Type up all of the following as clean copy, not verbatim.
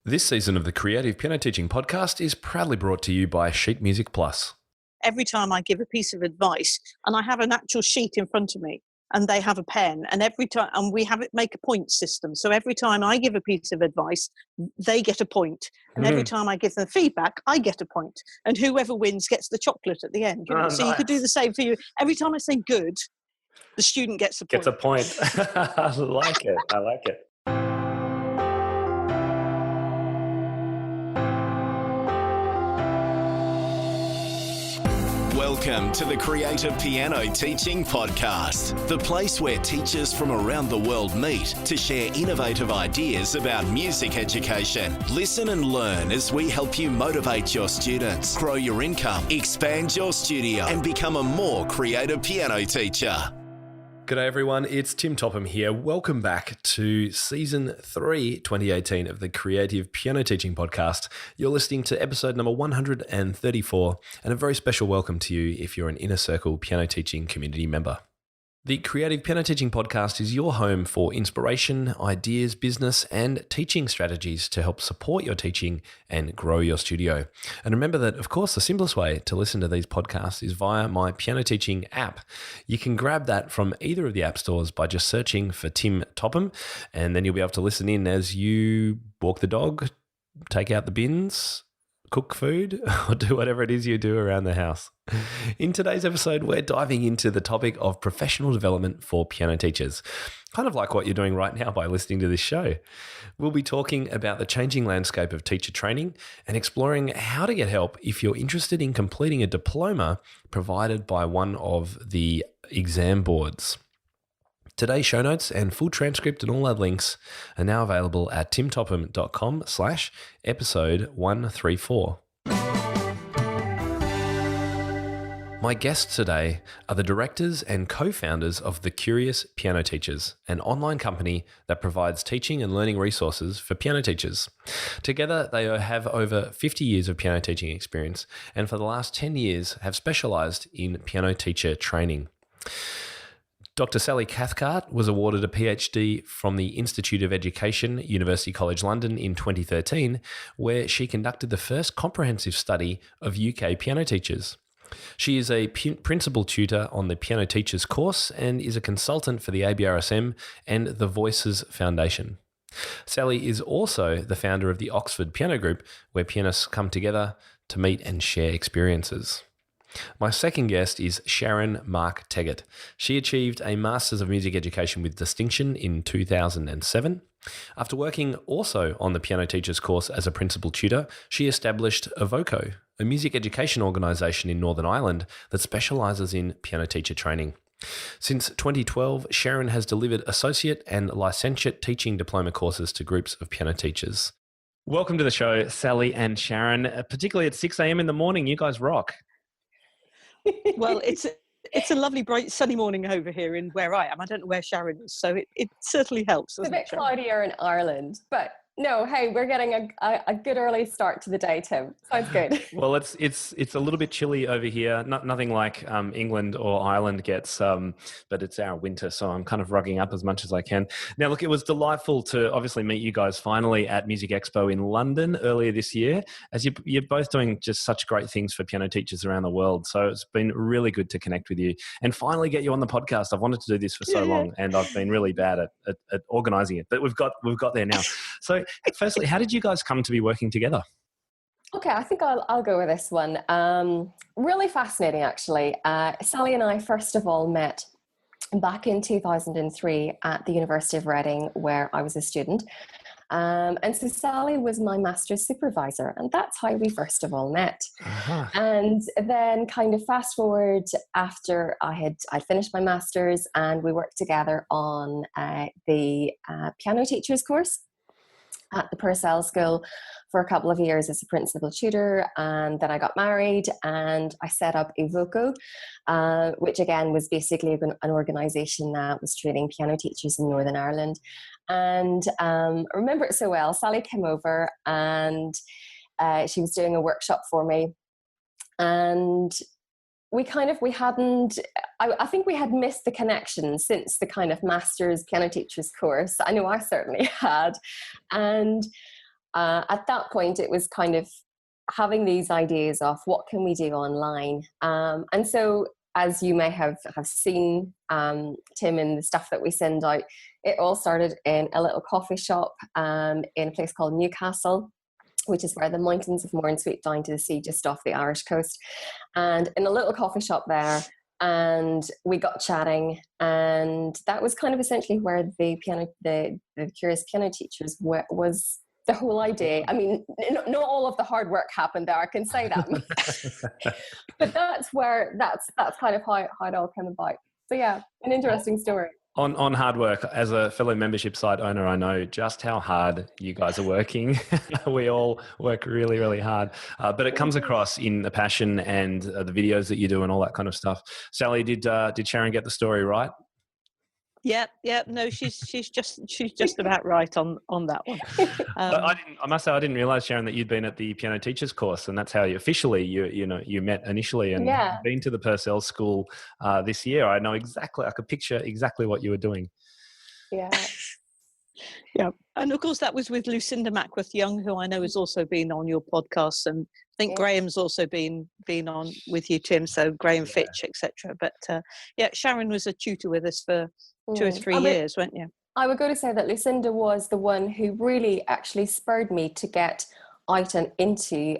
This season of the Creative Piano Teaching Podcast is proudly brought to you by Sheet Music Plus. Every time I give a piece of advice, and I have an actual sheet in front of me, and they have a pen, and every time, and we have it make a point system. So every time I give a piece of advice, they get a point, and every time I give them feedback, I get a point, and whoever wins gets the chocolate at the end. So nice. You could do the same for you. Every time I say good, the student gets a point. Gets a point. I like it. I like it. Welcome to the Creative Piano Teaching Podcast, the place where teachers from around the world meet to share innovative ideas about music education. Listen and learn as we help you motivate your students, grow your income, expand your studio, and become a more creative piano teacher. G'day everyone, it's Tim Topham here. Welcome back to Season 3, 2018 of the Creative Piano Teaching Podcast. You're listening to episode number 134, and a very special welcome to you if you're an Inner Circle Piano Teaching community member. The Creative Piano Teaching Podcast is your home for inspiration, ideas, business, and teaching strategies to help support your teaching and grow your studio. And remember that, of course, the simplest way to listen to these podcasts is via my piano teaching app. You can grab that from either of the app stores by just searching for Tim Topham, and then you'll be able to listen in as you walk the dog, take out the bins, cook food, or do whatever it is you do around the house. In today's episode, we're diving into the topic of professional development for piano teachers, kind of like what you're doing right now by listening to this show. We'll be talking about the changing landscape of teacher training and exploring how to get help if you're interested in completing a diploma provided by one of the exam boards. Today's show notes and full transcript and all our links are now available at timtopham.com/episode 134. My guests today are the directors and co-founders of The Curious Piano Teachers, an online company that provides teaching and learning resources for piano teachers. Together, they have over 50 years of piano teaching experience, and for the last 10 years have specialized in piano teacher training. Dr. Sally Cathcart was awarded a PhD from the Institute of Education, University College London in 2013, where she conducted the first comprehensive study of UK piano teachers. She is a principal tutor on the Piano Teachers course and is a consultant for the ABRSM and the Voices Foundation. Sally is also the founder of the Oxford Piano Group, where pianists come together to meet and share experiences. My second guest is Sharon Mark-Teggart. She achieved a Masters of Music Education with Distinction in 2007. After working also on the Piano Teachers course as a principal tutor, she established Avoco, a music education organisation in Northern Ireland that specialises in piano teacher training. Since 2012, Sharon has delivered associate and licentiate teaching diploma courses to groups of piano teachers. Welcome to the show, Sally and Sharon, particularly at 6 a.m. in the morning. You guys rock. Well, it's a lovely, bright, sunny morning over here in where I am. I don't know where Sharon is, so it certainly helps. It's a bit cloudier in Ireland, but no, hey, we're getting a good early start to the day, Tim. Sounds good. Well, it's a little bit chilly over here. Nothing like England or Ireland gets, but it's our winter, so I'm kind of rugging up as much as I can. Now, look, it was delightful to obviously meet you guys finally at Music Expo in London earlier this year, as you're both doing just such great things for piano teachers around the world. So it's been really good to connect with you and finally get you on the podcast. I've wanted to do this for so long, and I've been really bad at organising it, but we've got there now. So firstly, how did you guys come to be working together? Okay, I think I'll go with this one. Really fascinating, actually. Sally and I, first of all, met back in 2003 at the University of Reading, where I was a student. And so Sally was my master's supervisor, and that's how we first of all met. Uh-huh. And then kind of fast forward after I'd finished my master's, and we worked together on the piano teachers course at the Purcell School for a couple of years as a principal tutor, and then I got married and I set up Avoco, which again was basically an organisation that was training piano teachers in Northern Ireland. And I remember it so well. Sally came over and she was doing a workshop for me, and I think we had missed the connection since the kind of master's piano teachers course. I know I certainly had. And at that point, it was kind of having these ideas of what can we do online. And so, as you may have seen, Tim, in the stuff that we send out, it all started in a little coffee shop in a place called Newcastle, which is where the mountains of Mourne sweep down to the sea just off the Irish coast. And in a little coffee shop there, and we got chatting, and that was kind of essentially where the Curious Piano Teachers was the whole idea. I mean, not all of the hard work happened there, I can say that. But that's kind of how it all came about. So yeah, an interesting story. On hard work, as a fellow membership site owner, I know just how hard you guys are working. We all work really, really hard. But it comes across in the passion and the videos that you do and all that kind of stuff. Sally, did Sharon get the story right? Yeah. No, she's just about right on that one. I must say I didn't realise, Sharon, that you'd been at the piano teachers course, and that's how you met initially, and been to the Purcell School this year. I could picture exactly what you were doing. Yeah. Yeah, and of course that was with Lucinda Mackworth-Young, who I know has also been on your podcast, and I think Graham's also been on with you, Tim. So Graham Fitch, etc. But Sharon was a tutor with us for 2 or 3 years, weren't you? I would go to say that Lucinda was the one who really actually spurred me to get out and into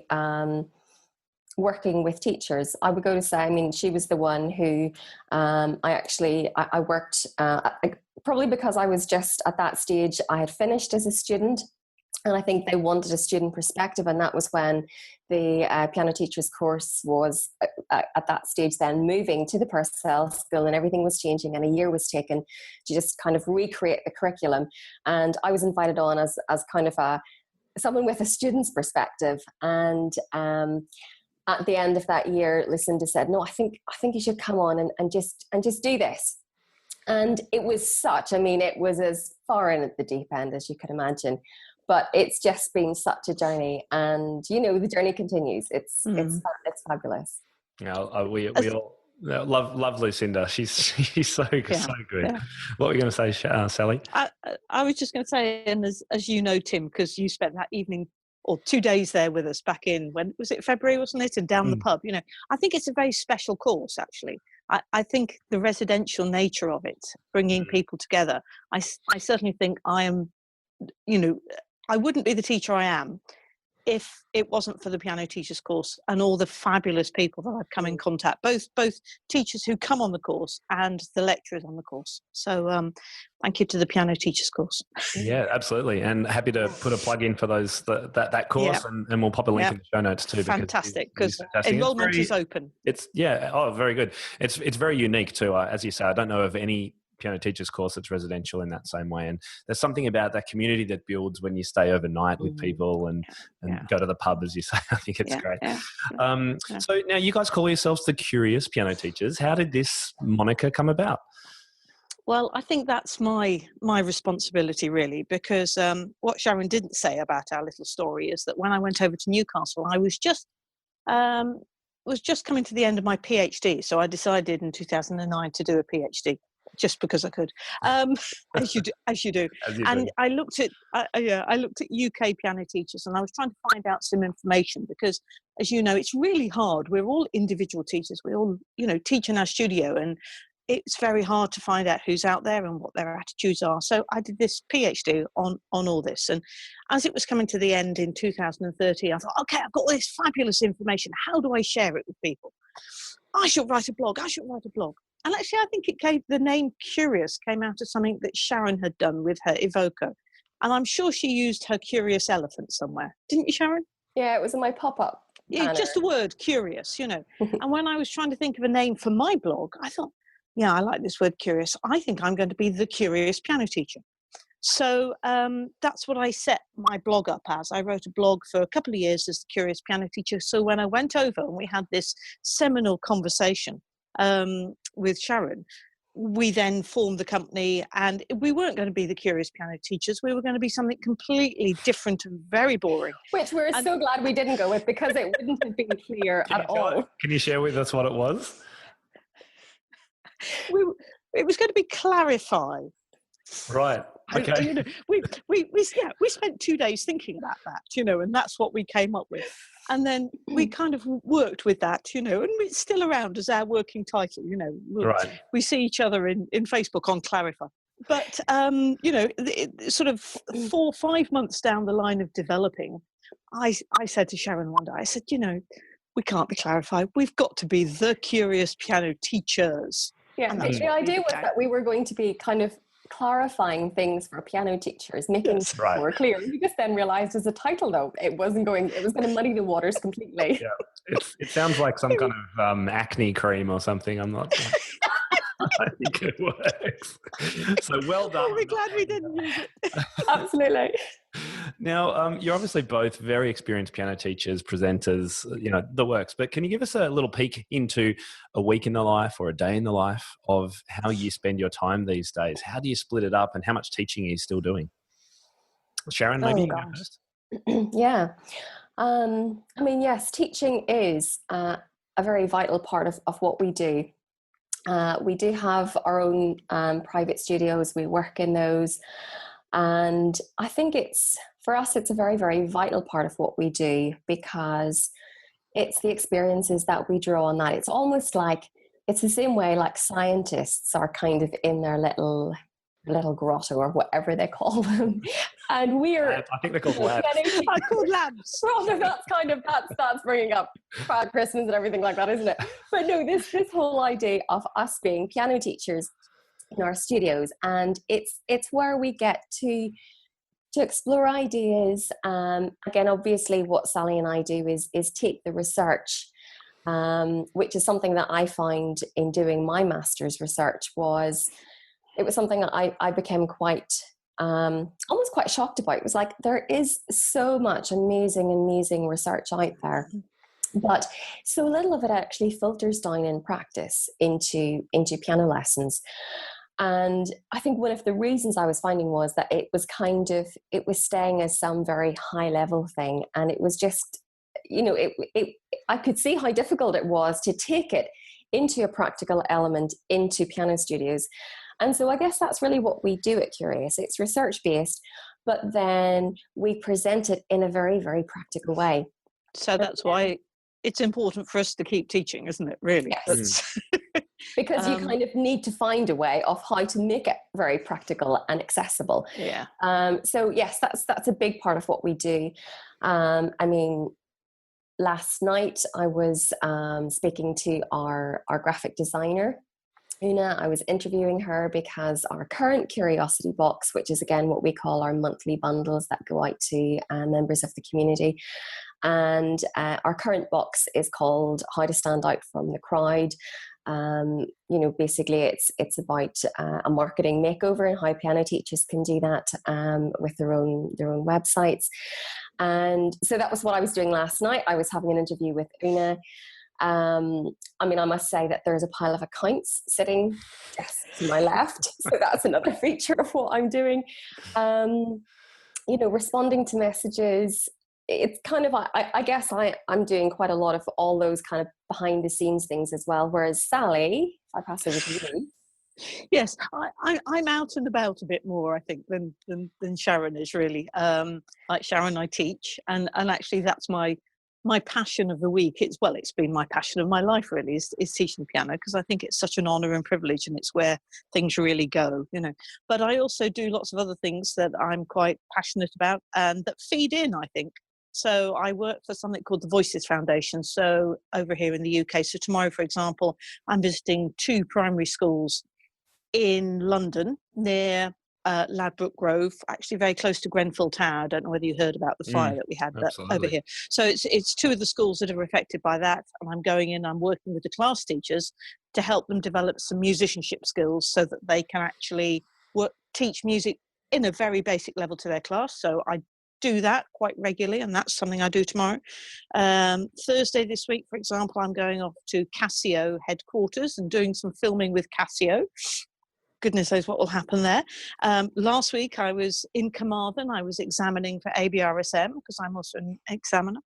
working with teachers. I would go to say, I mean, she was the one who I worked, probably because I was just at that stage, I had finished as a student, and I think they wanted a student perspective, and that was when the piano teachers course was at that stage then moving to the Purcell School, and everything was changing, and a year was taken to just kind of recreate the curriculum. And I was invited on as kind of someone with a student's perspective. And at the end of that year, Lucinda said, "No, I think you should come on and just do this." And it was it was as far in at the deep end as you could imagine. But it's just been such a journey, and the journey continues. It's fabulous. Yeah, we all love Lucinda. She's so good. Yeah. What were you going to say, Sally? I was just going to say, and as you know, Tim, because you spent that evening or 2 days there with us back in, when was it, February, wasn't it? And down the pub. I think it's a very special course, actually. I think the residential nature of it, bringing people together. I certainly think I am. I wouldn't be the teacher I am if it wasn't for the piano teachers course and all the fabulous people that I've come in contact, both teachers who come on the course and the lecturers on the course. So thank you to the piano teachers course. Yeah, absolutely. And happy to put a plug in for those that course, and we'll pop a link in the show notes too. Fantastic, because enrollment is open. Very good. It's very unique too. As you say, I don't know of any piano teachers course that's residential in that same way, and there's something about that community that builds when you stay overnight with people and go to the pub, as you say. I think it's great. So now you guys call yourselves the Curious Piano Teachers. How did this moniker come about? Well, I think that's my responsibility, really, because what Sharon didn't say about our little story is that when I went over to Newcastle, I was just coming to the end of my PhD, so I decided in 2009 to do a PhD. Just because I could, as you do. And I looked at UK piano teachers, and I was trying to find out some information because, as you know, it's really hard. We're all individual teachers. We all, teach in our studio, and it's very hard to find out who's out there and what their attitudes are. So I did this PhD on all this, and as it was coming to the end in 2013, I thought, okay, I've got all this fabulous information. How do I share it with people? I should write a blog. And actually, I think the name Curious came out of something that Sharon had done with her Evoco. And I'm sure she used her Curious Elephant somewhere. Didn't you, Sharon? Yeah, it was in my pop-up. Yeah, just the word Curious, And when I was trying to think of a name for my blog, I thought, I like this word Curious. I think I'm going to be the Curious Piano Teacher. So that's what I set my blog up as. I wrote a blog for a couple of years as the Curious Piano Teacher. So when I went over and we had this seminal conversation with Sharon, we then formed the company, and we weren't going to be the Curious Piano Teachers. We were going to be something completely different and very boring. Which we're so glad we didn't go with, because it wouldn't have been clear at all. Can you share with us what it was? It was going to be Clarify. Right. Okay. You know, we spent 2 days thinking about that, you know, and that's what we came up with. And then we kind of worked with that, you know, and it's still around as our working title, you know. Right. We see each other in Facebook on Clarify. But, you know, sort of 4 or 5 months down the line of developing, I said to Sharon one day, I said, you know, we can't be Clarify. We've got to be the Curious Piano Teachers. Yeah, the idea was that we were going to be kind of clarifying things for piano teachers, making it more clear. We just then realized as a title, though, it was going to muddy the waters completely. Yeah, it sounds like some kind of acne cream or something. I'm not. I think it works. So well done. We're glad we didn't use it. Absolutely. Now, you're obviously both very experienced piano teachers, presenters, you know, the works. But can you give us a little peek into a week in the life or a day in the life of how you spend your time these days? How do you split it up, and how much teaching are you still doing? Sharon, maybe you go first. Yeah. I mean, yes, teaching is a very vital part of what we do. We do have our own private studios. We work in those. And I think for us, it's a very, very vital part of what we do, because it's the experiences that we draw on that. It's almost like, it's the same way like scientists are kind of in their little grotto or whatever they call them. And we're... I think they're called labs. I call labs. Well, that's bringing up Proud Christmas and everything like that, isn't it? But no, this whole idea of us being piano teachers in our studios, and it's where we get to explore ideas. Again, obviously what Sally and I do is take the research, which is something that I find in doing my master's research it was something that I became quite almost quite shocked about. It was like, there is so much amazing research out there, but so little of it actually filters down in practice into piano lessons. And I think one of the reasons I was finding was that it was staying as some very high level thing. And it was just, you know, I could see how difficult it was to take it into a practical element into piano studios. And so I guess that's really what we do at Curious. It's research based, but then we present it in a very, very practical way. So that's why it's important for us to keep teaching, isn't it, really? Yes. Because you kind of need to find a way of how to make it very practical and accessible. Yeah. So yes, that's a big part of what we do. I mean, last night I was speaking to our graphic designer, Una. I was interviewing her because our current Curiosity box, which is again what we call our monthly bundles that go out to members of the community, and our current box is called How to Stand Out from the Crowd. You know, basically it's about a marketing makeover and how piano teachers can do that with their own websites. And so that was what I was doing last night. I was having an interview with Una. I mean, I must say that there's a pile of accounts sitting just to my left. So that's another feature of what I'm doing. You know, responding to messages. It's kind of, I guess I'm doing quite a lot of all those kind of behind the scenes things as well. Whereas Sally, if I pass over to you. Yes, I'm out and about a bit more, I think, than Sharon is really. Like Sharon, I teach, and actually that's my passion of the week. It's been my passion of my life really is teaching piano, because I think it's such an honour and privilege, and it's where things really go, you know. But I also do lots of other things that I'm quite passionate about and that feed in, I think. So I work for something called the Voices Foundation, so over here in the UK. So tomorrow, for example, I'm visiting 2 primary schools in London near Ladbroke Grove, actually very close to Grenfell Tower. I don't know whether you heard about the fire that we had over here. So it's 2 of the schools that are affected by that, and I'm going in, I'm working with the class teachers to help them develop some musicianship skills so that they can actually teach music in a very basic level to their class. So I do that quite regularly, and that's something I do tomorrow. Thursday this week, for example, I'm going off to Casio headquarters and doing some filming with Casio. Goodness knows what will happen there. Last week I was in Carmarthen. I was examining for ABRSM because I'm also an examiner.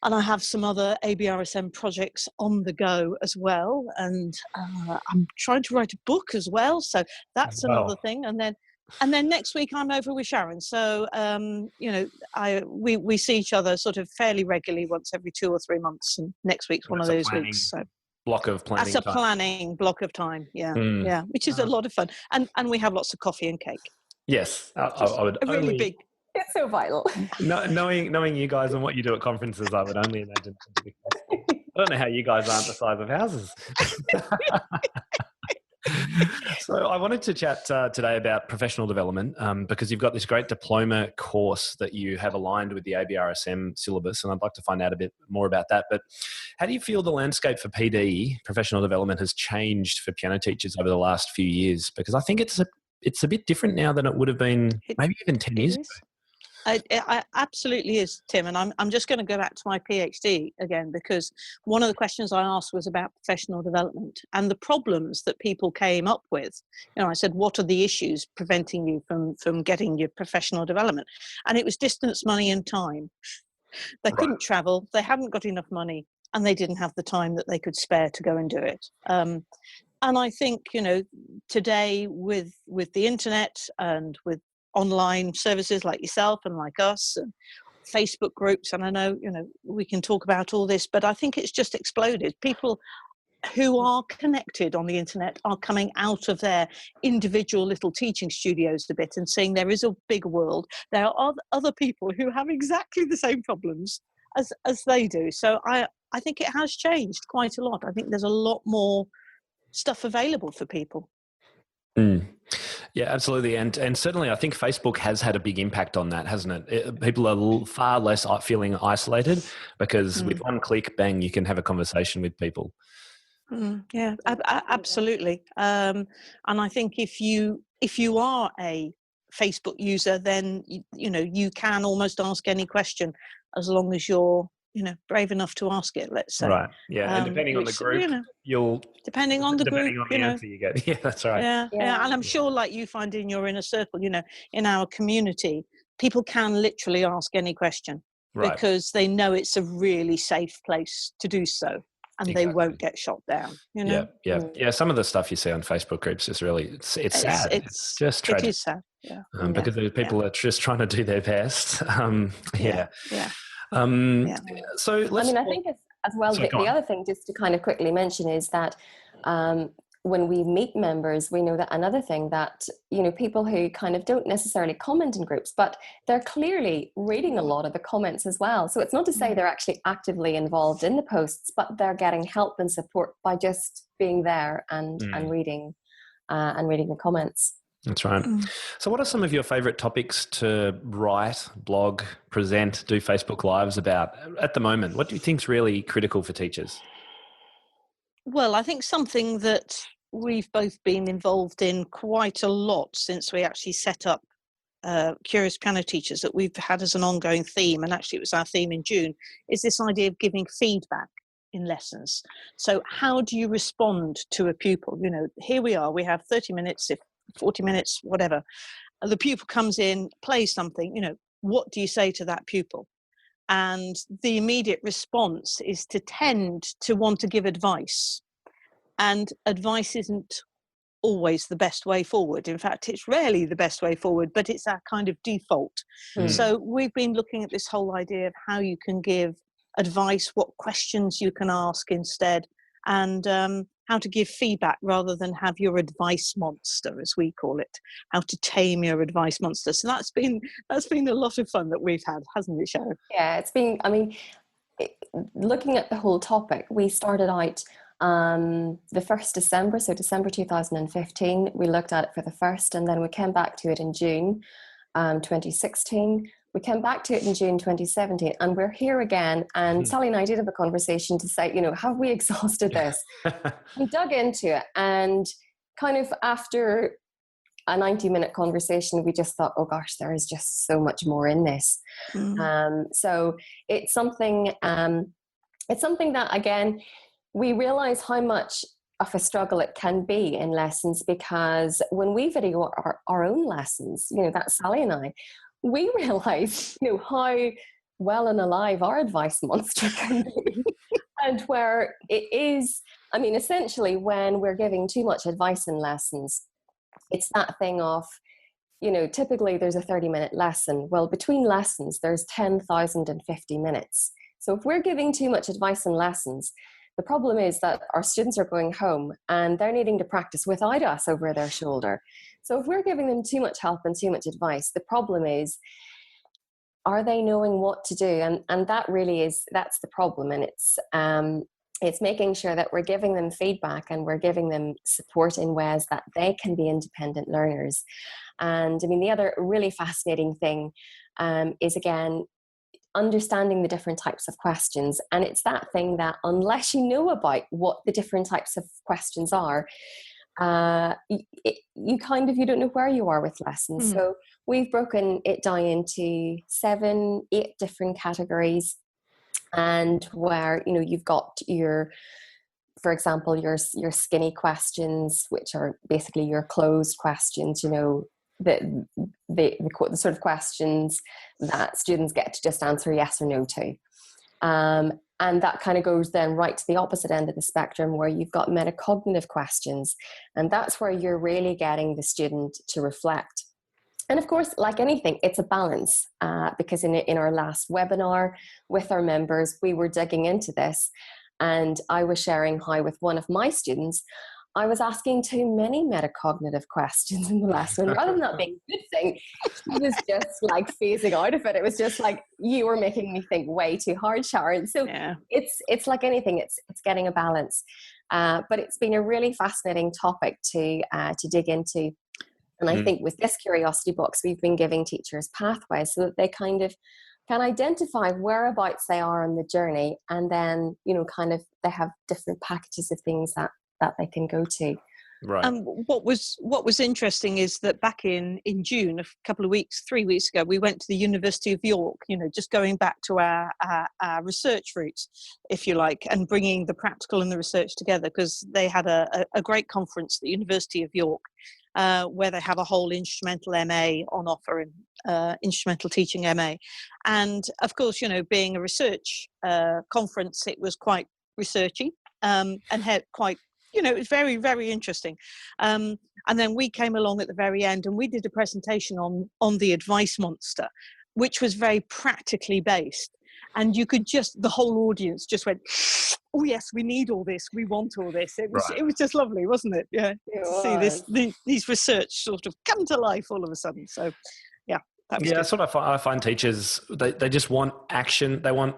And I have some other ABRSM projects on the go as well. And I'm trying to write a book as well. So that's another thing. And then And then next week I'm over with Sharon. So, we see each other sort of fairly regularly, once every 2 or 3 months. And next week's one of those weeks. So block of planning. That's a planning block of time. Yeah. Yeah. Which is a lot of fun. And we have lots of coffee and cake. Yes. I would a really big. It's so vital. Knowing you guys and what you do at conferences, I would only imagine. I don't know how you guys aren't the size of houses. So I wanted to chat today about professional development because you've got this great diploma course that you have aligned with the ABRSM syllabus, and I'd like to find out a bit more about that. But how do you feel the landscape for PD, professional development, has changed for piano teachers over the last few years? Because I think it's a bit different now than it would have been maybe even 10 years ago. It absolutely is, Tim, and I'm just going to go back to my PhD again, because one of the questions I asked was about professional development and the problems that people came up with. I said, what are the issues preventing you from getting your professional development? And it was distance, money and time. They couldn't travel, they hadn't got enough money, and they didn't have the time that they could spare to go and do it. And I think, today with the internet and with online services like yourself and like us and Facebook groups, and I know, we can talk about all this, but I think it's just exploded. People who are connected on the internet are coming out of their individual little teaching studios a bit and saying there is a big world. There are other people who have exactly the same problems as they do. So I think it has changed quite a lot. I think there's a lot more stuff available for people. Yeah, absolutely. And certainly I think Facebook has had a big impact on that, hasn't it? People are far less feeling isolated because with one click, bang, you can have a conversation with people. Yeah, absolutely. And I think if you are a Facebook user, then you can almost ask any question as long as you're brave enough to ask it, let's say. Right. Yeah. And depending on the group, depending on the answer you get. Yeah, that's right. Yeah. And I'm sure, like you find in your inner circle, in our community, people can literally ask any question because they know it's a really safe place to do so. And they won't get shot down. Yeah. Some of the stuff you see on Facebook groups is really it's sad. It's just tragic. It is sad. Yeah. Because people are just trying to do their best. So I think as well, the other thing just to kind of quickly mention is that when we meet members, we know that another thing that, people who kind of don't necessarily comment in groups, but they're clearly reading a lot of the comments as well. So it's not to say they're actually actively involved in the posts, but they're getting help and support by just being there and reading the comments. That's right. So what are some of your favourite topics to write, blog, present, do Facebook Lives about at the moment? What do you think is really critical for teachers? Well, I think something that we've both been involved in quite a lot since we actually set up Curious Piano Teachers, that we've had as an ongoing theme, and actually it was our theme in June, is this idea of giving feedback in lessons. So how do you respond to a pupil? Here we are, we have 30 minutes, 40 minutes, whatever. The pupil comes in, plays something, what do you say to that pupil? And the immediate response is to tend to want to give advice. And advice isn't always the best way forward. In fact, it's rarely the best way forward, but it's our kind of default. So we've been looking at this whole idea of how you can give advice, what questions you can ask instead, and how to give feedback rather than have your advice monster, as we call it, how to tame your advice monster. So that's been a lot of fun that we've had, hasn't it, Sharon? Yeah, it's been, looking at the whole topic, we started out the 1st December, so December 2015, we looked at it for the first, and then we came back to it in June 2016. We came back to it in June 2017, and we're here again. And Sally and I did have a conversation to say, have we exhausted this? We dug into it, and kind of after a 90-minute conversation, we just thought, oh gosh, there is just so much more in this. So it's something that, again, we realize how much of a struggle it can be in lessons, because when we video our own lessons, that's Sally and I, we realize, how well and alive our advice monster can be. And where it is, essentially when we're giving too much advice in lessons, it's that thing of, typically there's a 30-minute lesson. Well, between lessons, there's 10,050 minutes. So if we're giving too much advice in lessons, the problem is that our students are going home and they're needing to practice without us over their shoulder. So if we're giving them too much help and too much advice, the problem is, are they knowing what to do? And that really that's the problem. And it's making sure that we're giving them feedback and we're giving them support in ways that they can be independent learners. And I mean, the other really fascinating thing is, again, understanding the different types of questions. And it's that thing that unless you know about what the different types of questions are, you don't know where you are with lessons. So we've broken it down into 7-8 different categories, and where you've got for example, your skinny questions, which are basically your closed questions, the sort of questions that students get to just answer yes or no to. And that kind of goes then right to the opposite end of the spectrum, where you've got metacognitive questions. And that's where you're really getting the student to reflect. And of course, like anything, it's a balance, because in our last webinar with our members, we were digging into this. And I was sharing how with one of my students, I was asking too many metacognitive questions in the lesson. Rather than that being a good thing, she was just like phasing out of it. It was just like, you were making me think way too hard, Sharon. So it's like anything, it's getting a balance. But it's been a really fascinating topic to dig into. And I think with this Curiosity Box, we've been giving teachers pathways so that they kind of can identify whereabouts they are on the journey. And then, they have different packages of things that they can go to. Right. What was interesting is that back in June, a couple of weeks, 3 weeks ago, we went to the University of York, just going back to our research roots, if you like, and bringing the practical and the research together, because they had a great conference at the University of York, where they have a whole instrumental MA on offer, and instrumental teaching MA. And of course, being a research conference, it was quite researchy, and had quite, it was very, very interesting. And then we came along at the very end and we did a presentation on the advice monster, which was very practically based. And you could the whole audience just went, oh yes, we need all this, we want all this. It was just lovely, wasn't it? Yeah, to see these research sort of come to life all of a sudden. So yeah. That's what I find teachers, they just want action. They want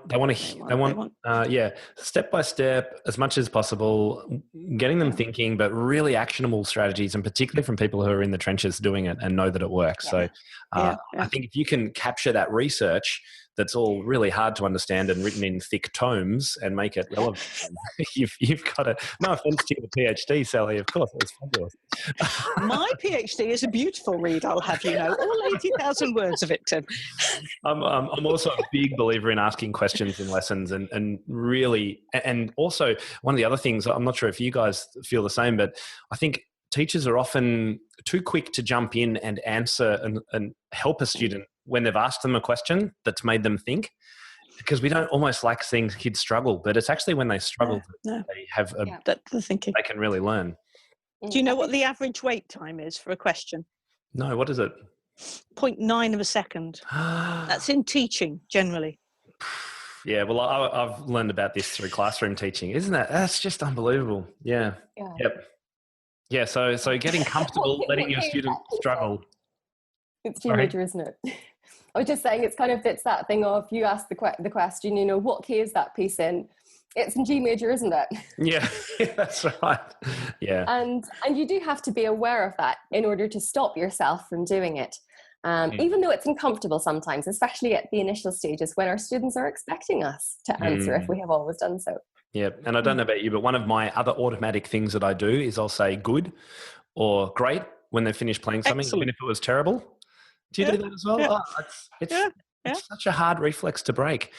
step by step, as much as possible, getting them thinking, but really actionable strategies, and particularly from people who are in the trenches doing it and know that it works. So I think if you can capture that research that's all really hard to understand and written in thick tomes and make it relevant, you've got it. No offense to your PhD, Sally, of course, it was fabulous. My PhD is a beautiful read, I'll have you know, all 80,000 words of it, Tim. I'm also a big believer in asking questions in lessons, and really, and also one of the other things, I'm not sure if you guys feel the same, but I think teachers are often too quick to jump in and answer and help a student when they've asked them a question that's made them think, because we don't almost like seeing kids struggle, but it's actually when they struggle that they have the thinking. They can really learn. Do you know what the average wait time is for a question? No, what is it? 0.9 of a second. That's in teaching generally. Yeah, well, I've learned about this through classroom teaching. Isn't that's just unbelievable? Yeah. Yep. Yeah, so getting comfortable letting your student struggle. It's G major, isn't it? I was just saying it's that thing of, you ask the question, what key is that piece in? It's in G major, isn't it? Yeah, that's right. Yeah. And you do have to be aware of that in order to stop yourself from doing it. Even though it's uncomfortable sometimes, especially at the initial stages when our students are expecting us to answer if we have always done so. Yeah, and I don't know about you, but one of my other automatic things that I do is I'll say good or great when they finish playing something, Excellent. even if it was terrible. Do you do that as well? Yeah. Oh, it's such a hard reflex to break.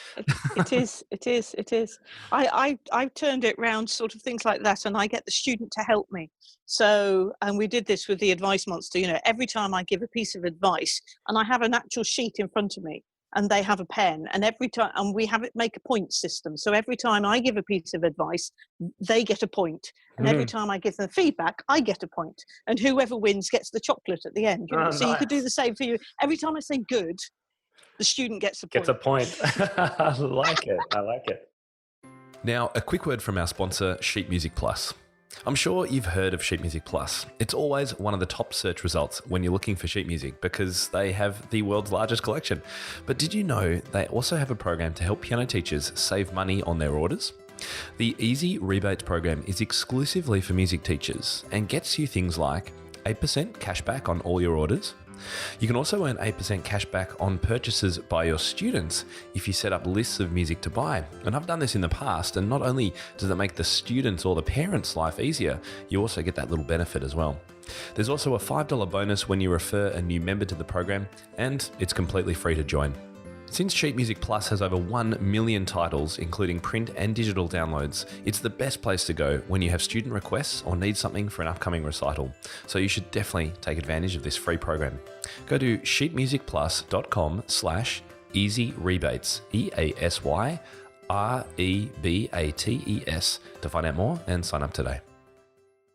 It is. I've turned it round, sort of things like that, and I get the student to help me. So, and we did this with the advice monster, every time I give a piece of advice, and I have an actual sheet in front of me, and they have a pen, and every time, and we have it make a point system. So every time I give a piece of advice, they get a point, and every time I give them feedback, I get a point, and whoever wins gets the chocolate at the end. Oh, so nice. You could do the same for you. Every time I say good, the student gets a point. Gets a point. I like it. I like it. Now, a quick word from our sponsor, Sheet Music Plus. I'm sure you've heard of Sheet Music Plus. It's always one of the top search results when you're looking for sheet music because they have the world's largest collection. But did you know they also have a program to help piano teachers save money on their orders? The Easy Rebates program is exclusively for music teachers and gets you things like 8% cashback on all your orders. You can also earn 8% cashback on purchases by your students if you set up lists of music to buy. And I've done this in the past, and not only does it make the students or the parents' life easier, you also get that little benefit as well. There's also a $5 bonus when you refer a new member to the program, and it's completely free to join. Since Sheet Music Plus has over 1 million titles, including print and digital downloads, it's the best place to go when you have student requests or need something for an upcoming recital. So you should definitely take advantage of this free program. Go to sheetmusicplus.com/easyrebates, EASYREBATES, to find out more and sign up today.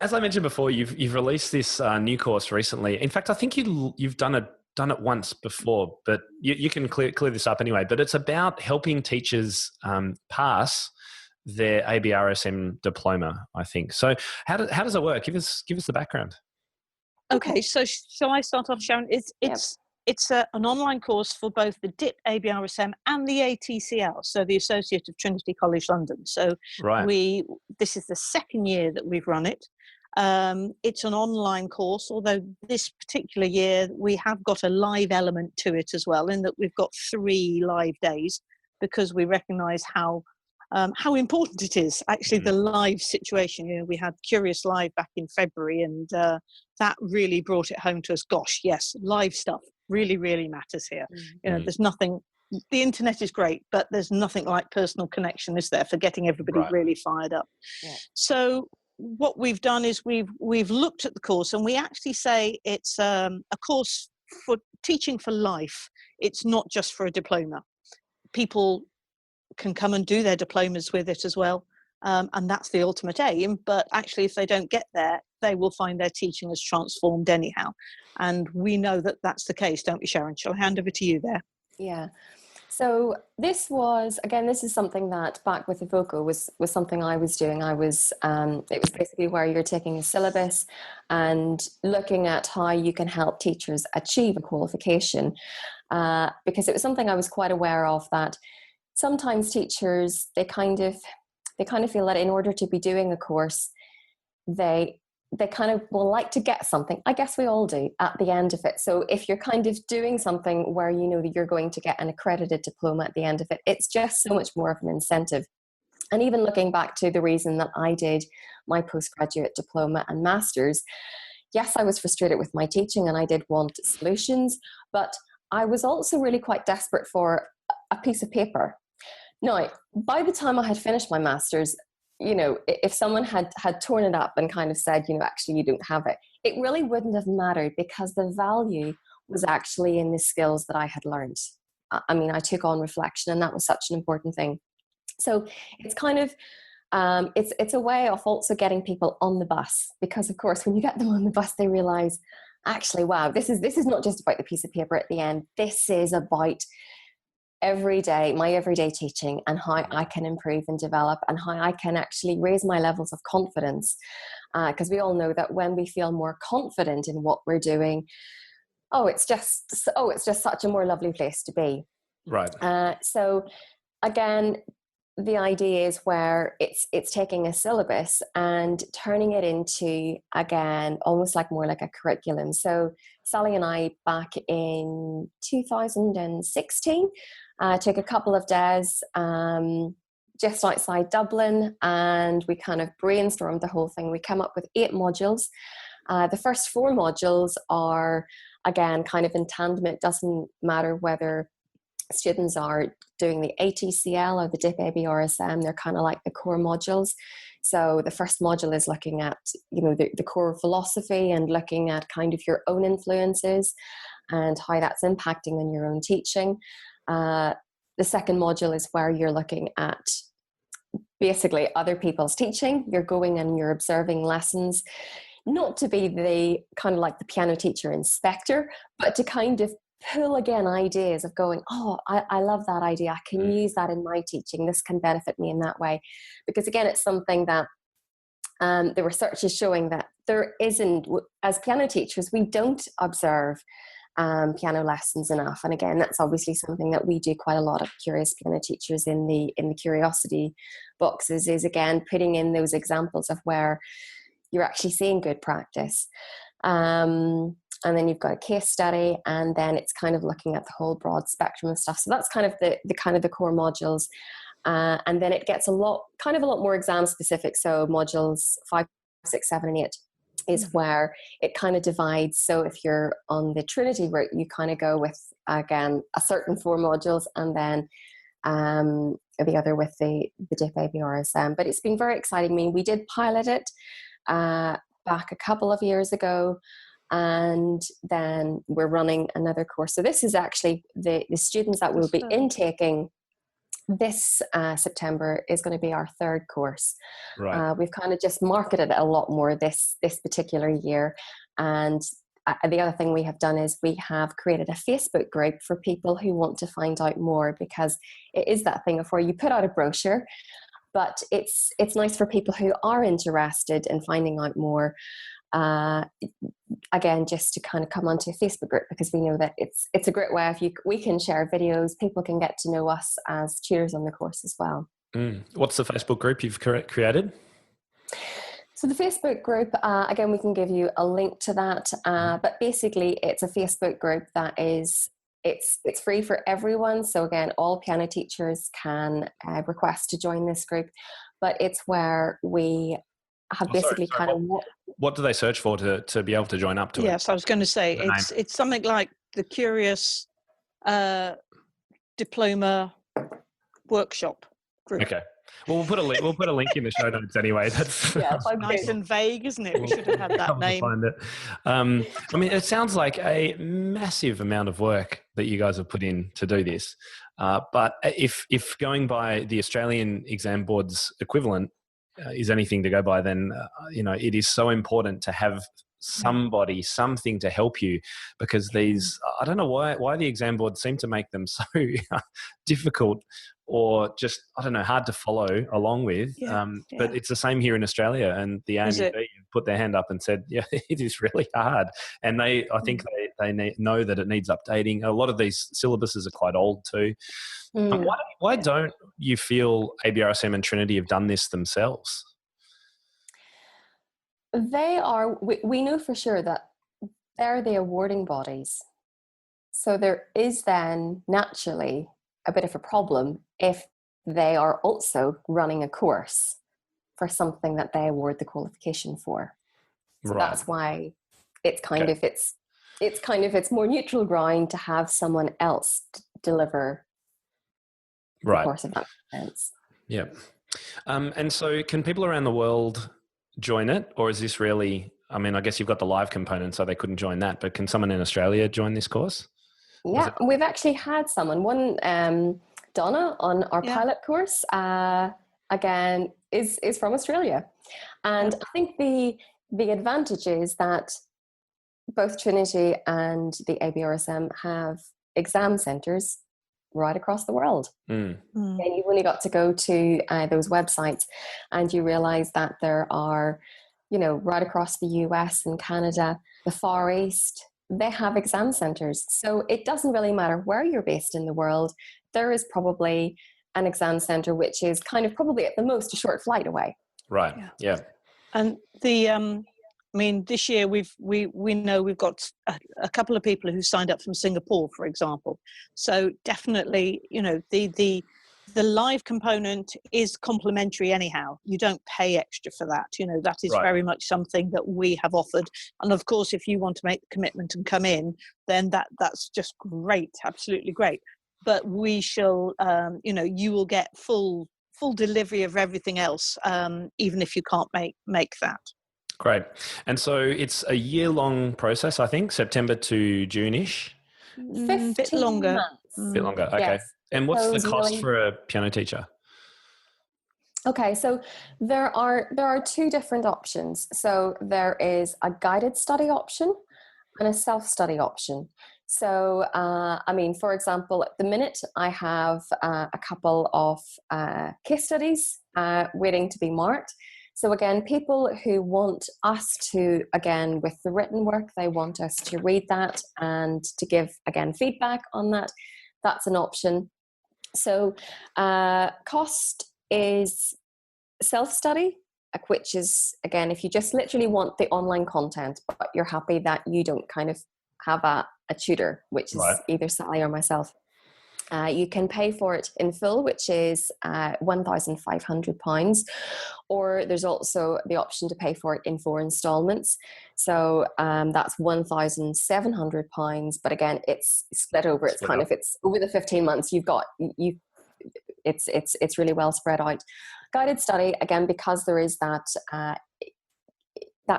As I mentioned before, you've released this new course recently. In fact, I think you've done it once before, but you can clear this up anyway. But it's about helping teachers pass their ABRSM diploma, I think. So how does it work? Give us the background. Okay, so shall I start off, Sharon? It's an online course for both the DIP ABRSM and the ATCL, so the Associate of Trinity College London. So right. This is the second year that we've run it. It's an online course, although this particular year we have got a live element to it as well, in that we've got 3 live days, because we recognise how important it is, actually, the live situation. You know, we had Curious Live back in February, and that really brought it home to us. Gosh, yes, live stuff really, really matters here. You know, there's nothing. The internet is great, but there's nothing like personal connection, is there, for getting everybody really fired up? Yeah. So what we've done is we've looked at the course, and we actually say it's a course for teaching for life. It's not just for a diploma. People can come and do their diplomas with it as well, and that's the ultimate aim. But actually, if they don't get there, they will find their teaching has transformed anyhow, and we know that that's the case, don't we, Sharon? Shall I hand over to you there? Yeah. So this is something that back with Evoco was something I was doing. It was basically where you're taking a syllabus and looking at how you can help teachers achieve a qualification, because it was something I was quite aware of, that sometimes teachers, they kind of feel that in order to be doing a course, they kind of will like to get something. I guess we all do at the end of it. So if you're kind of doing something where you know that you're going to get an accredited diploma at the end of it, it's just so much more of an incentive. And even looking back to the reason that I did my postgraduate diploma and master's, yes, I was frustrated with my teaching and I did want solutions, but I was also really quite desperate for a piece of paper. Now, by the time I had finished my master's, you know, if someone had torn it up and kind of said, you know, actually you don't have it, it really wouldn't have mattered, because the value was actually in the skills that I had learned. I mean, I took on reflection, and that was such an important thing. So it's kind of, it's a way of also getting people on the bus, because of course, when you get them on the bus, they realize, actually, wow, this is not just about the piece of paper at the end. This is about my everyday teaching, and how I can improve and develop, and how I can actually raise my levels of confidence. Because we all know that when we feel more confident in what we're doing, it's just such a more lovely place to be. Right. So again, the idea is where it's taking a syllabus and turning it into, again, almost like more like a curriculum. So Sally and I, back in 2016, took a couple of days just outside Dublin, and we kind of brainstormed the whole thing. We came up with 8 modules. The first 4 modules are, again, kind of in tandem. It doesn't matter whether students are doing the ATCL or the DIP ABRSM, they're kind of like the core modules. So the first module is looking at, you know, the core philosophy, and looking at kind of your own influences and how that's impacting on your own teaching. The second module is where you're looking at basically other people's teaching. You're going and you're observing lessons, not to be the kind of like the piano teacher inspector, but to kind of pull again ideas of going, oh, I love that idea. I can use that in my teaching. This can benefit me in that way. Because again, it's something that the research is showing that there isn't, as piano teachers, we don't observe piano lessons enough. And again, that's obviously something that we do quite a lot of curious piano teachers in the curiosity boxes, is again putting in those examples of where you're actually seeing good practice. And then you've got a case study, and then it's kind of looking at the whole broad spectrum of stuff. So that's kind of the core modules. And then it gets a lot more exam specific. So modules 5, 6, 7, and 8 is where it kind of divides. So if you're on the Trinity route, you kind of go with, again, a certain 4 modules, and then the other with the DIP ABRSM. But it's been very exciting. I mean, we did pilot it back a couple of years ago, and then we're running another course. So this is actually the students that we'll be intaking this September is going to be our 3rd course. Right. We've kind of just marketed it a lot more this particular year. And the other thing we have done is we have created a Facebook group for people who want to find out more, because it is that thing of where you put out a brochure, but it's nice for people who are interested in finding out more. Again, just to kind of come onto a Facebook group, because we know that it's a great way of we can share videos, people can get to know us as tutors on the course as well. What's the Facebook group you've created? So the Facebook group, again, we can give you a link to that, but basically it's a Facebook group that is it's free for everyone. So again, all piano teachers can request to join this group, but it's where we have basically what do they search for to be able to join up to it? Yes, I was going to say it's something like the Curious Diploma Workshop group. Okay. Well, we'll put a link in the show notes anyway. That's nice and vague, isn't it? We should have had that name. Find it. I mean, it sounds like a massive amount of work that you guys have put in to do this. But if going by the Australian Exam Board's equivalent is anything to go by, then it is so important to have something to help you, because these, I don't know why the exam board seem to make them so difficult, or just, I don't know, hard to follow along with. But it's the same here in Australia, and the AMB put their hand up and said, yeah, it is really hard. And I think they know that it needs updating. A lot of these syllabuses are quite old too. Why don't you feel ABRSM and Trinity have done this themselves? They are, we know for sure that they're the awarding bodies. So there is then naturally a bit of a problem if they are also running a course for something that they award the qualification for. So that's why it's kind of, it's more neutral ground to have someone else deliver the course of that sense. Yeah. And so can people around the world join it, or is this really, I mean, I guess you've got the live component, so they couldn't join that, but can someone in Australia join this course? Yeah, we've actually had someone, Donna on our pilot course, again, is from Australia. And I think the advantage is that both Trinity and the ABRSM have exam centres right across the world. And you've only got to go to those websites and you realise that there are, right across the US and Canada, the Far East, they have exam centres. So it doesn't really matter where you're based in the world. There is probably an exam centre which is kind of probably at the most a short flight away. Right. Yeah. And this year we know we've got a couple of people who signed up from Singapore, for example. So definitely, the live component is complimentary anyhow. You don't pay extra for that. That is very much something that we have offered. And of course, if you want to make the commitment and come in, then that's just great, absolutely great. But we shall, you will get full delivery of everything else, even if you can't make that. Great. And so it's a year-long process, I think, September to June-ish. 15 bit longer. months. A bit longer. Okay. Yes. And what's the Those cost really- for a piano teacher? Okay, so there are two different options. So there is a guided study option and a self-study option. So, I mean, for example, at the minute I have a couple of case studies waiting to be marked. So again, people who want us to, again, with the written work, they want us to read that and to give, again, feedback on that. That's an option. So cost is self-study, which is, again, if you just literally want the online content, but you're happy that you don't kind of have a tutor, which is Right. either Sally or myself. You can pay for it in full, which is £1,500, or there's also the option to pay for it in 4 installments. So that's £1,700, but again, it's split over. It's kind of, it's over the 15 months. It's really well spread out. Guided study, again, because there is that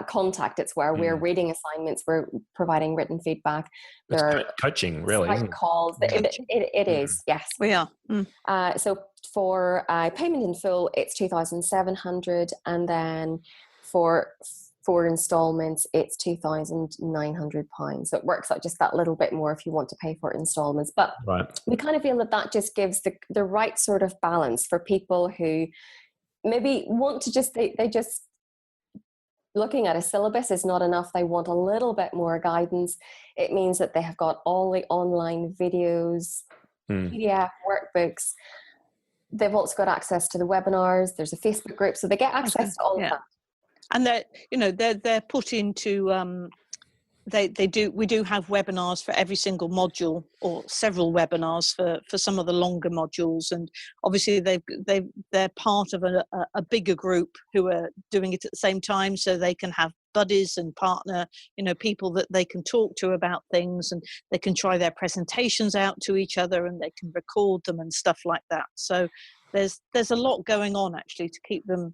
contact. It's where we're reading assignments, we're providing written feedback. There are coaching, really, isn't it? calls. It is, yes. We are. So for payment in full, it's £2,700, and then for 4 installments, it's £2,900. So it works out just that little bit more if you want to pay for installments. But we kind of feel that just gives the right sort of balance for people who maybe want to just, they just, looking at a syllabus is not enough. They want a little bit more guidance. It means that they have got all the online videos, PDF, workbooks. They've also got access to the webinars. There's a Facebook group, so they get access to all of that. And they're put into we do have webinars for every single module, or several webinars for some of the longer modules, and obviously they're part of a bigger group who are doing it at the same time, so they can have buddies and partner, people that they can talk to about things, and they can try their presentations out to each other, and they can record them and stuff like that. So there's a lot going on actually to keep them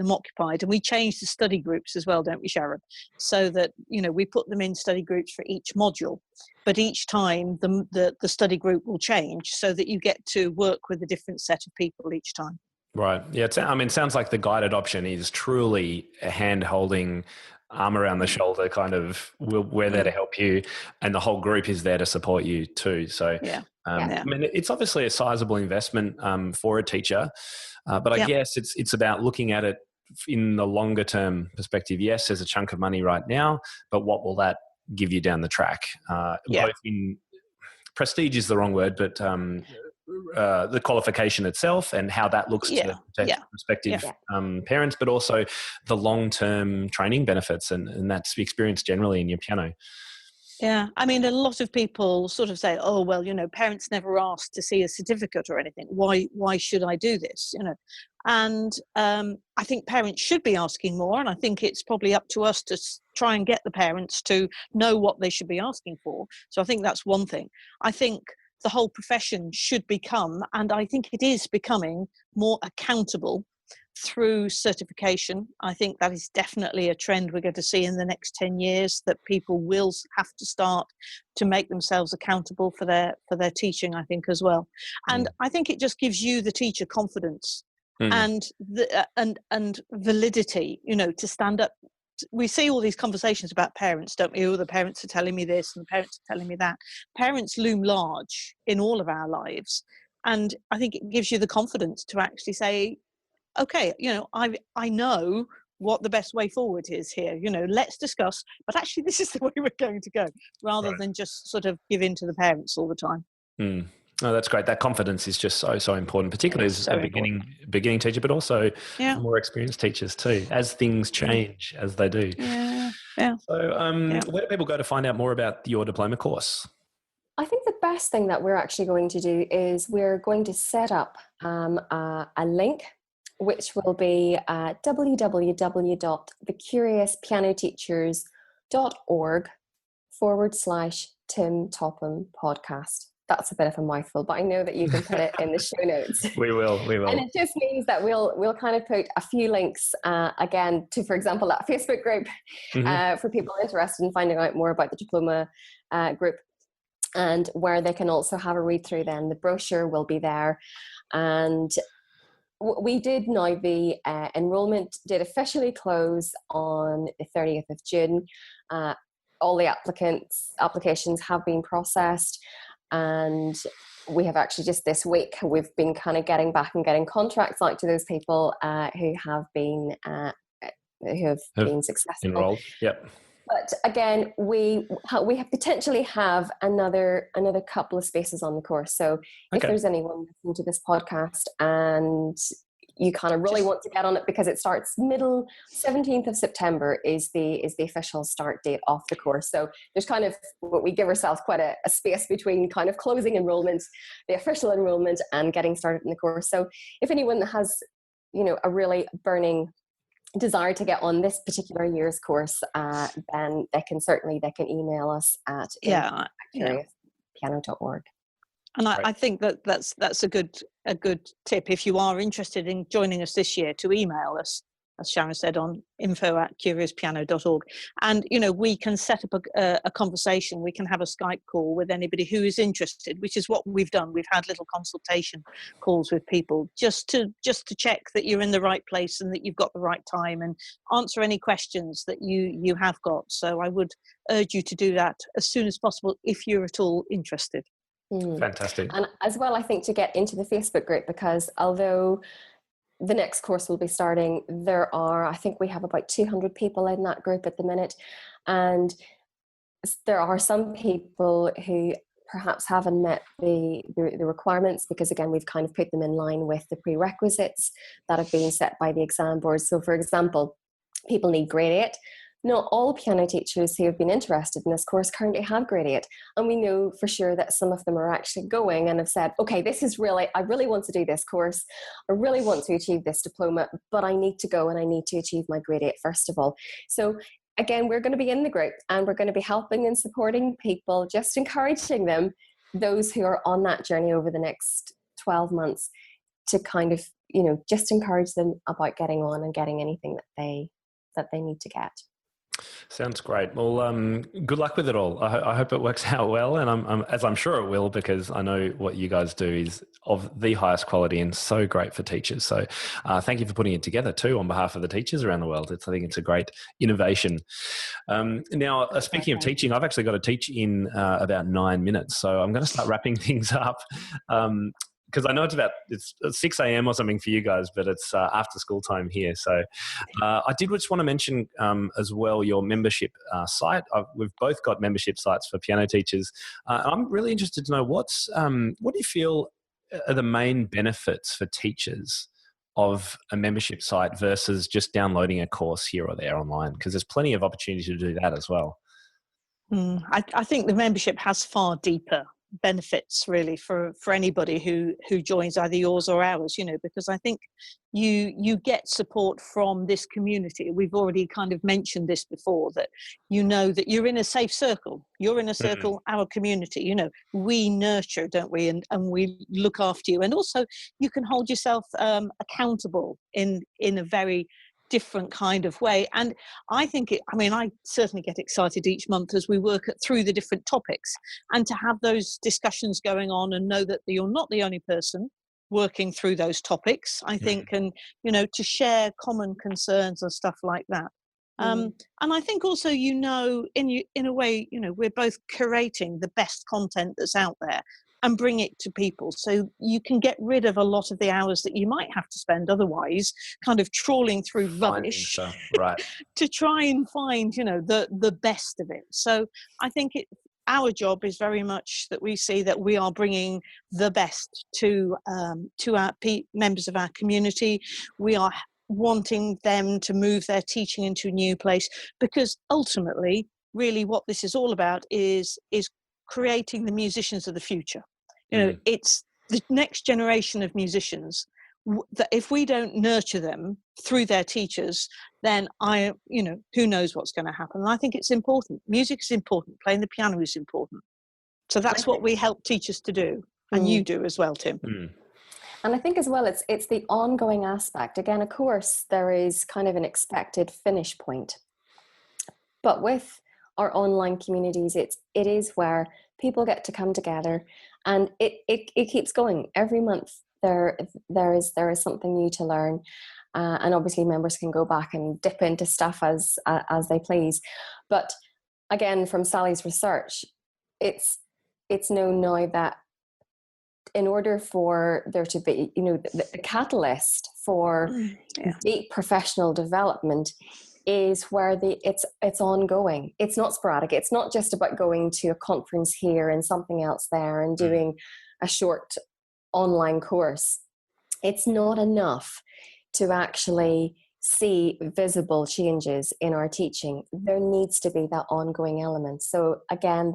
occupied. And we change the study groups as well, don't we, Sharon? So that we put them in study groups for each module, but each time the study group will change, so that you get to work with a different set of people each time. Right. Yeah. It sounds like the guided option is truly a hand-holding, arm around the shoulder kind of, we're there to help you, and the whole group is there to support you too. So I mean, it's obviously a sizable investment for a teacher, but I guess it's about looking at it in the longer term perspective. Yes, there's a chunk of money right now, but what will that give you down the track? Both in prestige is the wrong word, but the qualification itself and how that looks to prospective parents, but also the long-term training benefits and that's the experience generally in your piano. Yeah, I mean, a lot of people sort of say, "Oh, well, parents never asked to see a certificate or anything. Why should I do this?" And I think parents should be asking more, and I think it's probably up to us to try and get the parents to know what they should be asking for. So I think that's one thing. I think the whole profession should become, and I think it is becoming, more accountable through certification. I think that is definitely a trend we're going to see in the next 10 years, that people will have to start to make themselves accountable for their teaching, I think, as well. And I think it just gives you, the teacher, confidence and validity, to stand up. We see all these conversations about parents, don't we? Oh, the parents are telling me this and the parents are telling me that. Parents loom large in all of our lives. And I think it gives you the confidence to actually say, okay, I know what the best way forward is here. Let's discuss, but actually this is the way we're going to go, rather than just sort of give in to the parents all the time. Oh, that's great. That confidence is just so important, particularly as a beginning teacher, but also for more experienced teachers too, as things change, as they do. Yeah. So where do people go to find out more about your diploma course? I think the best thing that we're actually going to do is we're going to set up a link, which will be www.thecuriospianoteachers.org/Tim Topham podcast. That's a bit of a mouthful, but I know that you can put it in the show notes. We will. And it just means that we'll kind of put a few links again to, for example, that Facebook group for people interested in finding out more about the diploma group. and where they can also have a read through then. The brochure will be there. And we did now, the enrolment did officially close on the 30th of June. All the applications have been processed, and we have actually just this week, we've been kind of getting back and getting contracts out to those people who have been successful. Enrolled. Yep. But again, we have potentially have another couple of spaces on the course. So if there's anyone listening to this podcast and you kind of really want to get on it, because it starts middle 17th of September is the official start date of the course. So there's kind of, we give ourselves quite a space between kind of closing enrollment, the official enrollment, and getting started in the course. So if anyone has, a really burning desire to get on this particular year's course, then they can email us at piano.org. And I think that's a good tip. If you are interested in joining us this year, to email us, as Sharon said, on info@curiouspiano.org. And, we can set up a conversation. We can have a Skype call with anybody who is interested, which is what we've done. We've had little consultation calls with people just to check that you're in the right place and that you've got the right time, and answer any questions that you have got. So I would urge you to do that as soon as possible if you're at all interested. Fantastic. And as well, I think, to get into the Facebook group, because although the next course will be starting, I think we have about 200 people in that group at the minute. And there are some people who perhaps haven't met the requirements, because again, we've kind of put them in line with the prerequisites that have been set by the exam boards. So for example, people need grade 8. Not all piano teachers who have been interested in this course currently have grade 8. And we know for sure that some of them are actually going and have said, okay, I really want to do this course. I really want to achieve this diploma, but I need to go and I need to achieve my grade 8 first of all. So again, we're going to be in the group and we're going to be helping and supporting people, just encouraging them, those who are on that journey over the next 12 months, to kind of, just encourage them about getting on and getting anything that they need to get. Sounds great. Well, good luck with it all. I hope it works out well, and I'm sure it will, because I know what you guys do is of the highest quality and so great for teachers. So thank you for putting it together too on behalf of the teachers around the world. I think it's a great innovation. Now, speaking of teaching, I've actually got to teach in about 9 minutes, so I'm going to start wrapping things up. Because I know it's 6 a.m. or something for you guys, but it's after school time here. So I did just want to mention as well your membership site. We've both got membership sites for piano teachers. I'm really interested to know what do you feel are the main benefits for teachers of a membership site versus just downloading a course here or there online? Because there's plenty of opportunity to do that as well. I think the membership has far deeper benefits really for anybody who joins either yours or ours, because I think you get support from this community. We've already kind of mentioned this before, that that you're in a safe circle. You're in a circle, our community, we nurture, don't we, and we look after you, and also you can hold yourself accountable in a very different kind of way. And I think I certainly get excited each month as we work through the different topics, and to have those discussions going on and know that you're not the only person working through those topics, I think, and to share common concerns and stuff like that. And I think also, in a way, we're both curating the best content that's out there and bring it to people, so you can get rid of a lot of the hours that you might have to spend otherwise kind of trawling through rubbish right. to try and find the best of it. So I think our job is very much that we see that we are bringing the best to our members of our community. We are wanting them to move their teaching into a new place, because ultimately really what this is all about is creating the musicians of the future. It's the next generation of musicians that if we don't nurture them through their teachers, then who knows what's going to happen. And I think it's important. Music is important. Playing the piano is important. So that's what we help teachers to do, and you do as well, Tim. And I think as well, it's the ongoing aspect. Again, of course, there is kind of an expected finish point, but with our online communities, it is where people get to come together, and it keeps going. Every month there is something new to learn, and obviously members can go back and dip into stuff as they please. But again, from Sally's research, it's known now that in order for there to be, the catalyst for deep professional development is where it's ongoing. It's not sporadic. It's not just about going to a conference here and something else there and doing a short online course. It's not enough to actually see visible changes in our teaching. There needs to be that ongoing element. So again,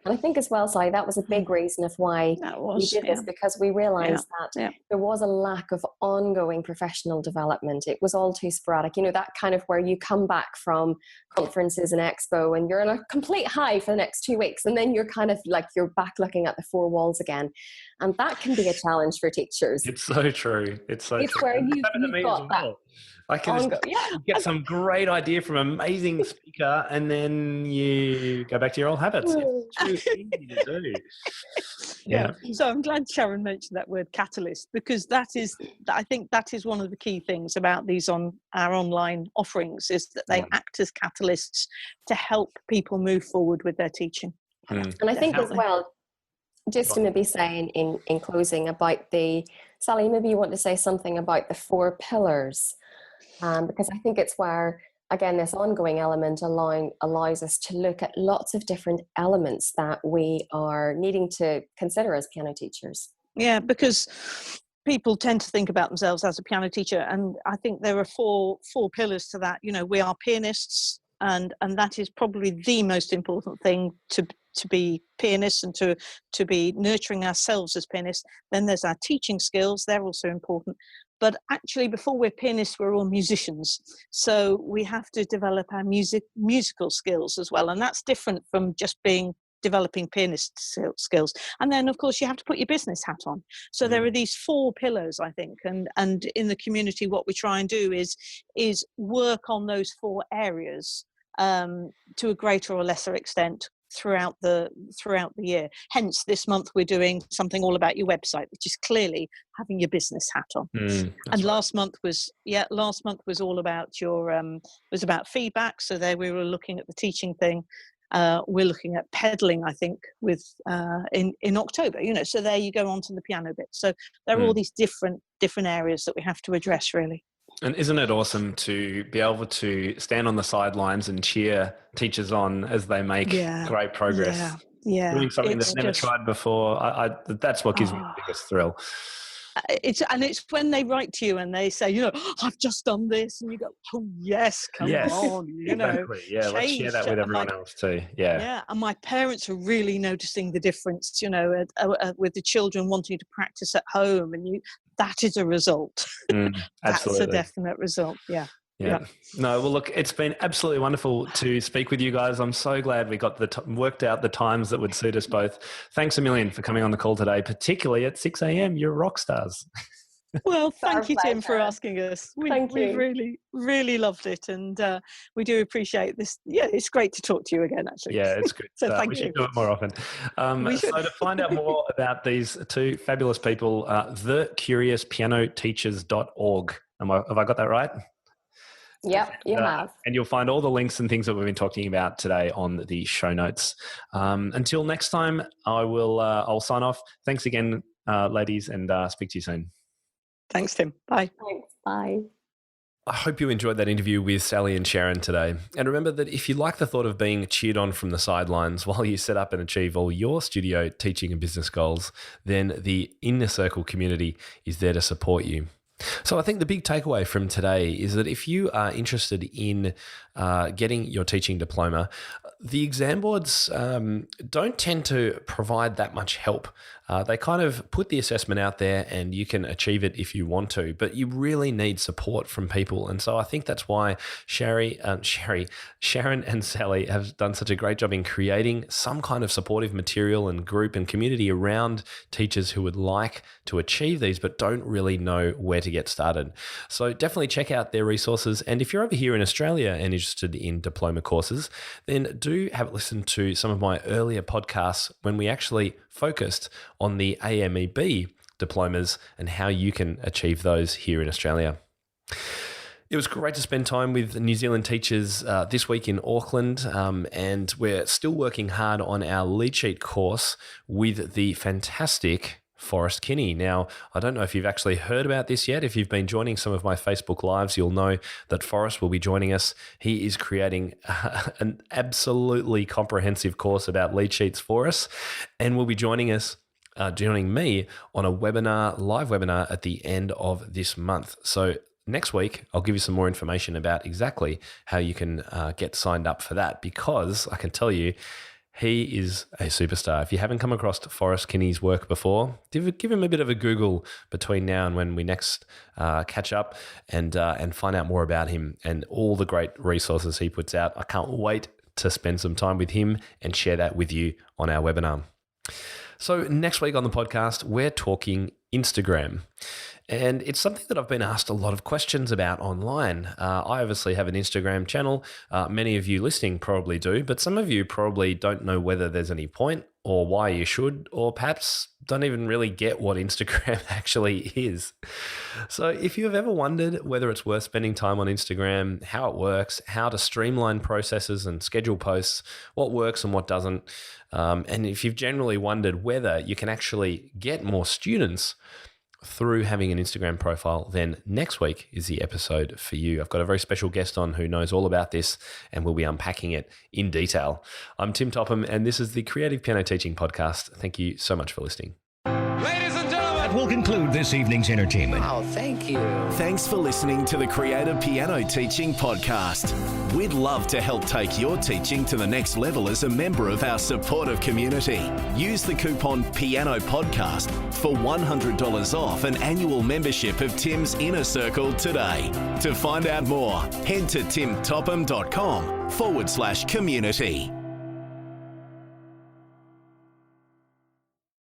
and I think as well, Sally, that was a big reason of why we did this, because we realised that there was a lack of ongoing professional development. It was all too sporadic. That kind of where you come back from conferences and expo and you're in a complete high for the next 2 weeks, and then you're kind of like you're back looking at the four walls again. And that can be a challenge for teachers. It's so true. It's true. Where you've got that. I can get some great idea from an amazing speaker, and then you go back to your old habits. It's too easy to do. Yeah. So I'm glad Sharon mentioned that word catalyst, because I think that is one of the key things about these on our online offerings, is that they act as catalysts to help people move forward with their teaching. And I think as well, just to maybe say in closing about Sally, maybe you want to say something about the 4 pillars. Because I think it's where, again, this ongoing element allows us to look at lots of different elements that we are needing to consider as piano teachers. Yeah, because people tend to think about themselves as a piano teacher, and I think there are four pillars to that. We are pianists, and that is probably the most important thing to be pianists and to be nurturing ourselves as pianists. Then there's our teaching skills. They're also important. But actually, before we're pianists, we're all musicians. So we have to develop our musical skills as well. And that's different from just developing pianist skills. And then, of course, you have to put your business hat on. So there are these 4 pillars, I think. And in the community, what we try and do is work on those 4 areas to a greater or lesser extent throughout the year. Hence, this month we're doing something all about your website, which is clearly having your business hat on. And last month was all about was about feedback. So there we were looking at the teaching thing. We're looking at pedaling, I think, with in October. So there you go on to the piano bit. So there are all these different areas that we have to address, really. And isn't it awesome to be able to stand on the sidelines and cheer teachers on as they make great progress? Yeah. Doing something they've never tried before. That's what gives me the biggest thrill. It's when they write to you and they say, I've just done this, and you go, oh yes, come on, exactly. Yeah, let's share that with everyone else too. Yeah, and my parents are really noticing the difference, with the children wanting to practice at home, and that is a result. That's a definite result. Yeah. No, well, look, it's been absolutely wonderful to speak with you guys. I'm so glad we got worked out the times that would suit us both. Thanks a million for coming on the call today, particularly at 6 a.m. You're rock stars. Well, thank you, Tim, for asking us. We've really, really loved it, and we do appreciate this. Yeah, it's great to talk to you again, actually. Yeah, it's good. So thank we you. should do it more often. So to find out more about these 2 fabulous people, thecuriouspianoteachers.org. Have I got that right? Yep, you have. And you'll find all the links and things that we've been talking about today on the show notes. Until next time, I'll sign off. Thanks again, ladies, and speak to you soon. Thanks, Tim. Bye. Thanks. Bye. I hope you enjoyed that interview with Sally and Sharon today. And remember that if you like the thought of being cheered on from the sidelines while you set up and achieve all your studio teaching and business goals, then the Inner Circle community is there to support you. So I think the big takeaway from today is that if you are interested in getting your teaching diploma, the exam boards don't tend to provide that much help They kind of put the assessment out there and you can achieve it if you want to, but you really need support from people. And so I think that's why Sharon and Sally have done such a great job in creating some kind of supportive material and group and community around teachers who would like to achieve these but don't really know where to get started. So definitely check out their resources. And if you're over here in Australia and interested in diploma courses, then do have a listen to some of my earlier podcasts when we actually focused on the AMEB diplomas and how you can achieve those here in Australia. It was great to spend time with New Zealand teachers this week in Auckland, and we're still working hard on our lead sheet course with the fantastic Forrest Kinney. Now, I don't know if you've actually heard about this yet. If you've been joining some of my Facebook Lives, you'll know that Forrest will be joining us. He is creating an absolutely comprehensive course about lead sheets for us, and will be joining me on a live webinar at the end of this month. So next week, I'll give you some more information about exactly how you can get signed up for that, because I can tell you, he is a superstar. If you haven't come across Forrest Kinney's work before, give him a bit of a Google between now and when we next catch up and find out more about him and all the great resources he puts out. I can't wait to spend some time with him and share that with you on our webinar. So next week on the podcast, we're talking Instagram. And it's something that I've been asked a lot of questions about online. I obviously have an Instagram channel. Many of you listening probably do, but some of you probably don't know whether there's any point or why you should, or perhaps don't even really get what Instagram actually is. So if you have ever wondered whether it's worth spending time on Instagram, how it works, how to streamline processes and schedule posts, what works and what doesn't, and if you've generally wondered whether you can actually get more students through having an Instagram profile, then next week is the episode for you. I've got a very special guest on who knows all about this, and we'll be unpacking it in detail. I'm Tim Topham, and this is the Creative Piano Teaching Podcast. Thank you so much for listening. Ladies and gentlemen, that will conclude this evening's entertainment. Oh, thank you. Thanks for listening to the Creative Piano Teaching Podcast. We'd love to help take your teaching to the next level as a member of our supportive community. Use the coupon Piano Podcast for $100 off an annual membership of Tim's Inner Circle today. To find out more, head to timtopham.com/community.